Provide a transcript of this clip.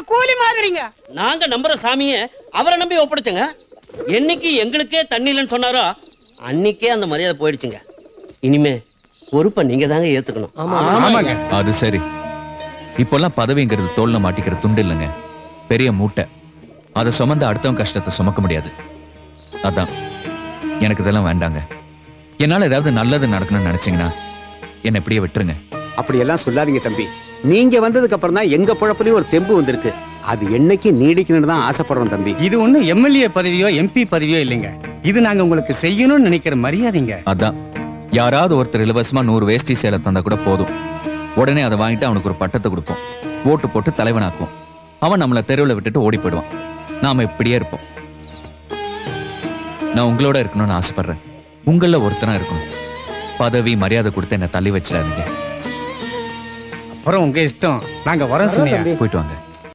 கூலி மாதிரிங்க. நாங்க நம்புற சாமிய அவரை நம்பி ஒப்படைச்சங்க. என்னைக்கு எங்களுக்கே தண்ணி இல்லைன்னு சொன்னாரோ அன்னைக்கே அந்த மரியாதை போயிடுச்சுங்க. இனிமே பொறுப்பை நீங்க தாங்க ஏத்துக்கணும். ஆமாங்க. அது சரி. இப்பெல்லாம் பதவிங்கிறது தோல்ல மாட்டிக்கிற துண்டு இல்லைங்க, பெரிய மூட்டை. அதை சுமந்த அடுத்தவங்க கஷ்டத்தை சுமக்க முடியாது. அதான் எனக்கு இதெல்லாம் வேண்டாங்க. என்னால ஏதாவது நல்லது நடக்கணும்னு நினைச்சீங்கன்னா என்னை இப்படியே விட்டுருங்க. அப்படியெல்லாம் சொல்லாதீங்க தம்பி. நீங்க வந்ததுக்கு அப்புறம் தான் எங்க பொழப்புலயும் ஒரு தெம்பு வந்திருக்கு. அது என்னைக்கு நீடிக்கணும்னு தான் ஆசைப்படுறோம் தம்பி. இது ஒண்ணும் எம்எல்ஏ பதவியோ எம்பி பதவியோ இல்லைங்க. இது நாங்க உங்களுக்கு செய்யணும்னு நினைக்கிற மரியாதைங்க. அதான் யாராவது ஒருத்தர் இலவசமா 100 வேஷ்டி சேலை தந்தா கூட போதும். உடனே அதை வாங்கிட்டு அவனுக்கு ஒரு பட்டத்தை கொடுப்போம், ஓட்டு போட்டு தலைவனாக்குவோம். அவன் நம்மளை தெருவில் விட்டுட்டு ஓடி போயிடுவான். நாம இப்படியே இருப்போம். நான் உங்களோட இருக்கணும்னு ஆசைப்படுறேன். உங்கள ஒருத்தனா இருக்கணும். பதவி மரியாதை கொடுத்து என்ன தள்ளி வச்சிடாதீங்க. அப்புறம் உங்க இஷ்டம். நாங்க வரோம். போயிட்டு வாங்க.